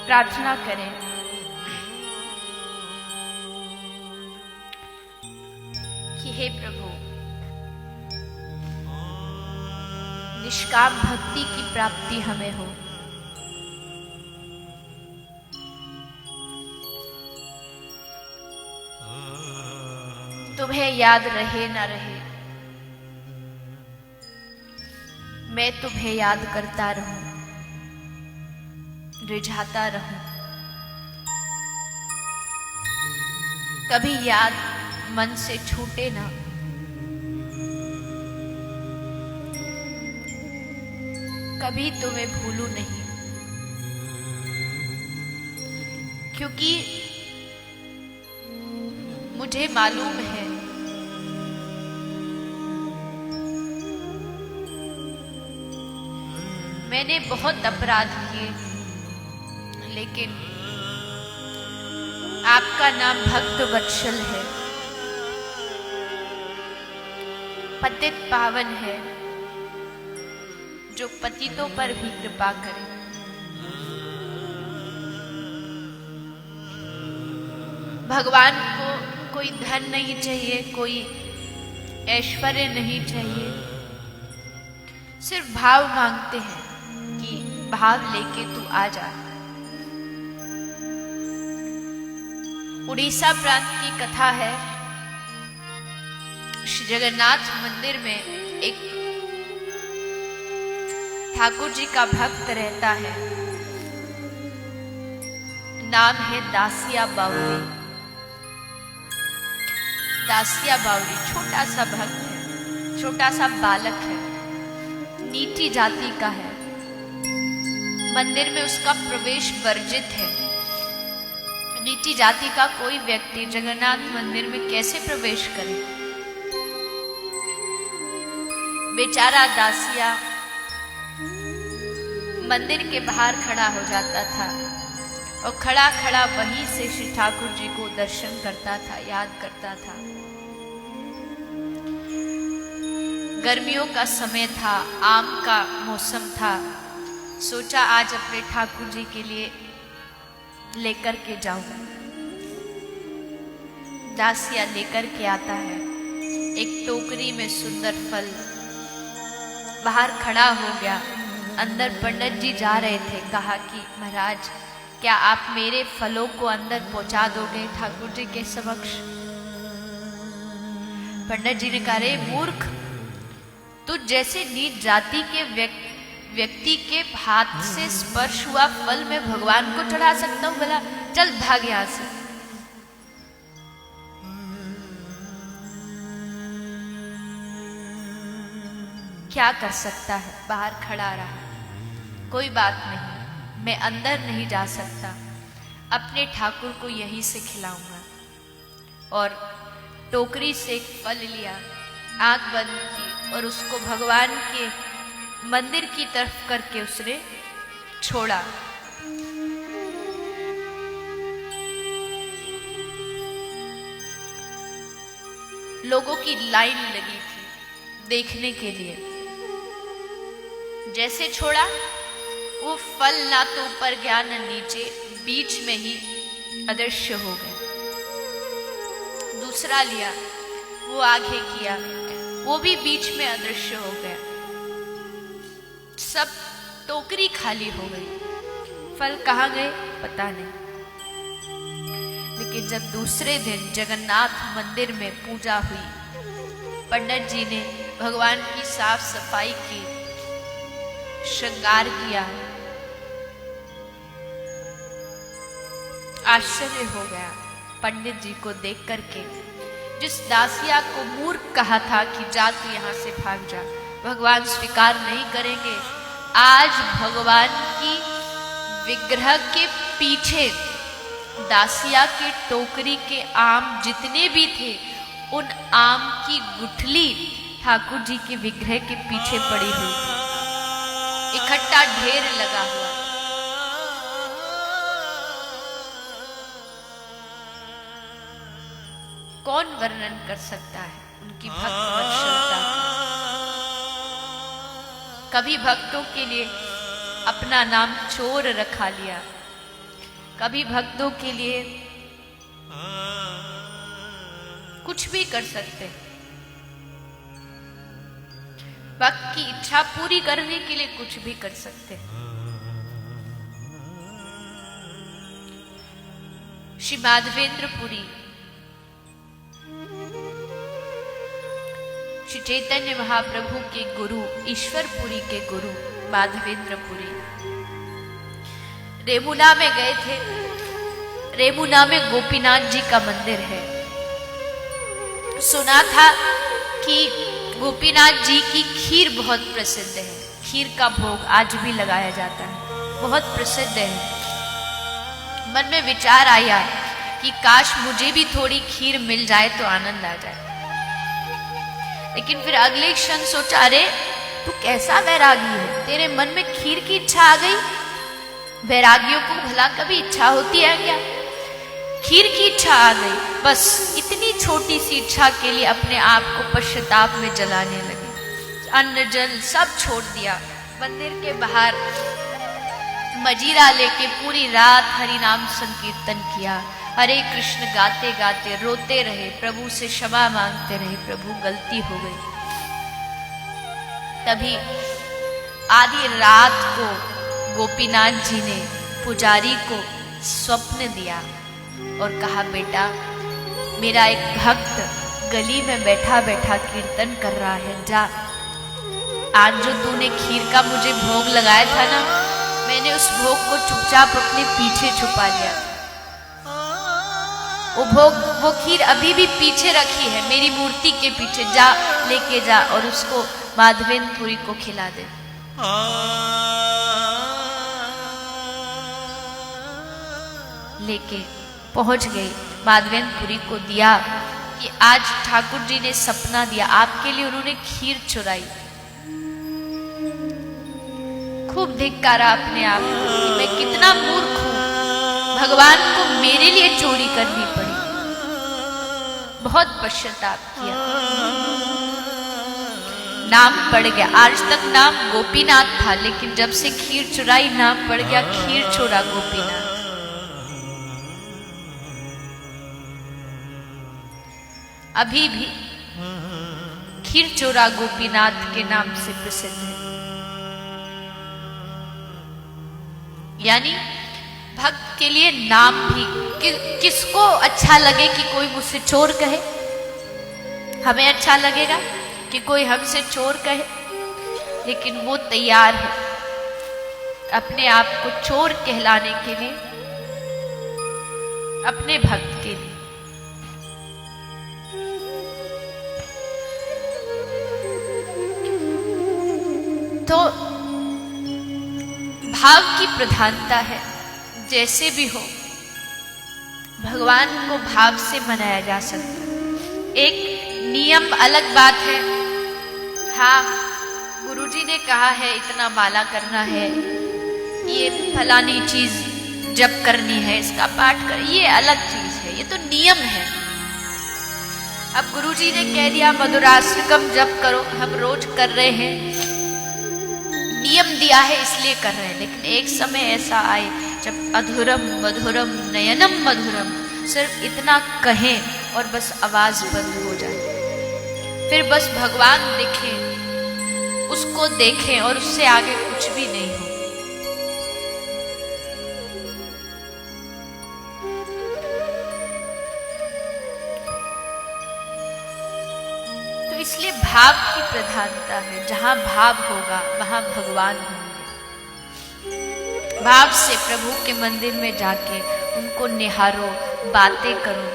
प्रार्थना करें कि हे प्रभु, निष्काम भक्ति की प्राप्ति हमें हो। तुम्हें याद रहे ना रहे, मैं तुम्हें याद करता रहूं, रिझाता रहूं। कभी याद मन से छूटे ना, कभी तुम्हें भूलूं नहीं, क्योंकि मुझे मालूम है मैंने बहुत अपराध किए, लेकिन आपका नाम भक्त वत्सल है, पतित पावन है, जो पतितों पर भी कृपा करे। भगवान को कोई धन नहीं चाहिए, कोई ऐश्वर्य नहीं चाहिए, सिर्फ भाव मांगते हैं कि भाव लेके तू आ जा। उड़ीसा प्रांत की कथा है, श्री जगन्नाथ मंदिर में एक ठाकुर जी का भक्त रहता है, नाम है दासिया बावली। दासिया बावली छोटा सा भक्त है, छोटा सा बालक है, नीची जाति का है। मंदिर में उसका प्रवेश वर्जित है। नीची जाति का कोई व्यक्ति जगन्नाथ मंदिर में कैसे प्रवेश करे? बेचारा दासिया मंदिर के बाहर खड़ा हो जाता था और खड़ा खड़ा वहीं से श्री ठाकुर जी को दर्शन करता था, याद करता था। गर्मियों का समय था, आम का मौसम था। सोचा आज अपने ठाकुर जी के लिए लेकर के जाऊं। दासिया लेकर के आता है एक टोकरी में सुंदर फल। बाहर खड़ा हो गया। अंदर पंडित जी जा रहे थे। कहा कि महाराज, क्या आप मेरे फलों को अंदर पहुंचा दोगे ठाकुर जी के समक्ष? पंडित जी ने कहा, रे मूर्ख, तू जैसे नीच जाति के व्यक्ति के हाथ से स्पर्श हुआ फल में भगवान को चढ़ा सकता हूं? बोला चल भाग यहां से। क्या कर सकता है, बाहर खड़ा रहा। कोई बात नहीं, मैं अंदर नहीं जा सकता, अपने ठाकुर को यहीं से खिलाऊंगा। और टोकरी से एक फल लिया, आंख बंद की और उसको भगवान के मंदिर की तरफ करके उसने छोड़ा। लोगों की लाइन लगी थी देखने के लिए। जैसे छोड़ा, वो फल ना तो ऊपर गया न नीचे, बीच में ही अदृश्य हो गए। दूसरा लिया, वो आगे किया, वो भी बीच में अदृश्य हो गया। सब टोकरी खाली हो गई। फल कहाँ गए पता नहीं। लेकिन जब दूसरे दिन जगन्नाथ मंदिर में पूजा हुई, पंडित जी ने भगवान की साफ सफाई की, श्रृंगार किया, आश्चर्य हो गया पंडित जी को देख करके। जिस दासिया को मूर्ख कहा था कि जा तू यहां से भाग जा, भगवान स्वीकार नहीं करेंगे। आज भगवान की विग्रह के पीछे दासिया के टोकरी के आम जितने भी थे, उन आम की गुठली ठाकुर जी के विग्रह के पीछे पड़ी हुई थी। इकट्ठा ढेर लगा हुआ। कौन वर्णन कर सकता है उनकी भक्त वत्सलता का? कभी भक्तों के लिए अपना नाम चोर रखा लिया, कभी भक्तों के लिए कुछ भी कर सकते हैं, भक्त की इच्छा पूरी करने के लिए कुछ भी कर सकते हैं। श्री माधवेंद्रपुरी श्री चैतन्य महाप्रभु के गुरु, ईश्वरपुरी के गुरु माधवेंद्रपुरी रेमुना में गए थे। रेमुना में गोपीनाथ जी का मंदिर है। सुना था कि गोपीनाथ जी की खीर बहुत प्रसिद्ध है। खीर का भोग आज भी लगाया जाता है, बहुत प्रसिद्ध है। मन में विचार आया कि काश मुझे भी थोड़ी खीर मिल जाए तो आनंद आ जाए। लेकिन फिर अगले क्षण सोचा, अरे तू कैसा वैरागी है, तेरे मन में खीर की इच्छा आ गई। वैरागियों को भला कभी इच्छा होती है क्या? खीर की इच्छा आ गई, बस इतनी छोटी सी इच्छा के लिए अपने आप को पश्चाताप में जलाने लगे। अन्न जल सब छोड़ दिया। मंदिर के बाहर मजीरा लेके पूरी रात हरि नाम संकीर्तन किया। हरे कृष्ण गाते गाते रोते रहे, प्रभु से क्षमा मांगते रहे, प्रभु गलती हो गई। तभी आधी रात को गोपीनाथ जी ने पुजारी को स्वप्न दिया और कहा, बेटा मेरा एक भक्त गली में बैठा बैठा कीर्तन कर रहा है, जा आज जो तूने खीर का मुझे भोग लगाया था ना, मैंने उस भोग को चुपचाप अपने पीछे छुपा लिया। वो खीर अभी भी पीछे रखी है, मेरी मूर्ति के पीछे, जा लेके जा और उसको माधवेंद्रपुरी को खिला दे। लेके पहुंच गई, माधवेंद्रपुरी को दिया कि आज ठाकुर जी ने सपना दिया, आपके लिए उन्होंने खीर चुराई। खूब धिक्कारा अपने आप कि मैं कितना मूर्ख हूं, भगवान को मेरे लिए चोरी करनी पड़ी। बहुत पश्चाताप किया। नाम पड़ गया। आज तक नाम गोपीनाथ था, लेकिन जब से खीर चुराई नाम पड़ गया खीर छोड़ा गोपीनाथ। अभी भी खीर चोरा गोपीनाथ के नाम से प्रसिद्ध है। यानी भक्त के लिए नाम भी किसको अच्छा लगे कि कोई मुझसे चोर कहे? हमें अच्छा लगेगा कि कोई हमसे चोर कहे, लेकिन वो तैयार है अपने आप को चोर कहलाने के लिए, अपने भक्त के लिए। तो भाव की प्रधानता है। जैसे भी हो, भगवान को भाव से मनाया जा सकता है। एक नियम अलग बात है। हाँ, गुरुजी ने कहा है इतना माला करना है, ये फलानी चीज जप करनी है, इसका पाठ कर, ये अलग चीज है, ये तो नियम है। अब गुरुजी ने कह दिया मधुराष्टकम जप करो, हम रोज कर रहे हैं, नियम दिया है इसलिए कर रहे हैं। लेकिन एक समय ऐसा आए जब अधुरम मधुरम नयनम मधुरम सिर्फ इतना कहें और बस आवाज बंद हो जाए, फिर बस भगवान दिखें, उसको देखें और उससे आगे कुछ भी नहीं हो। तो इसलिए भाव की प्रधानता है। जहां भाव होगा वहां भगवान होंगे। भाव से प्रभु के मंदिर में जाके उनको निहारो, बातें करो।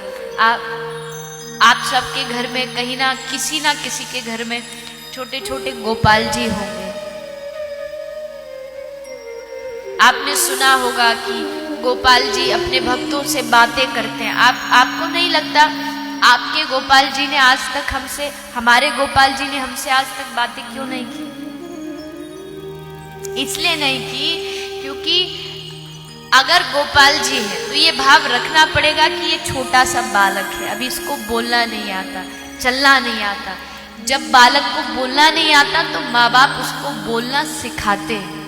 आप सबके घर में कहीं ना किसी के घर में छोटे छोटे गोपाल जी होंगे। आपने सुना होगा कि गोपाल जी अपने भक्तों से बातें करते हैं। आपको नहीं लगता आपके गोपाल जी ने आज तक हमसे, हमारे गोपाल जी ने हमसे आज तक बातें क्यों नहीं की? इसलिए नहीं की क्योंकि अगर गोपाल जी है तो ये भाव रखना पड़ेगा कि ये छोटा सा बालक है, अभी इसको बोलना नहीं आता, चलना नहीं आता। जब बालक को बोलना नहीं आता तो माँ बाप उसको बोलना सिखाते हैं।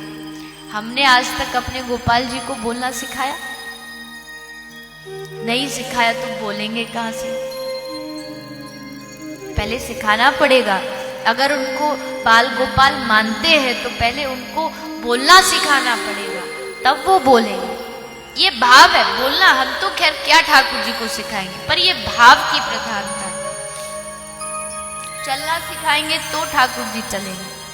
हमने आज तक अपने गोपाल जी को बोलना सिखाया? नहीं सिखाया तो बोलेंगे कहां से? पहले सिखाना पड़ेगा। अगर उनको बाल गोपाल मानते हैं तो पहले उनको बोलना सिखाना पड़ेगा, तब वो बोलेंगे। ये भाव है बोलना। हम तो खैर क्या ठाकुर जी को सिखाएंगे, पर ये भाव की प्रधानता। चलना सिखाएंगे तो ठाकुर जी चलेंगे।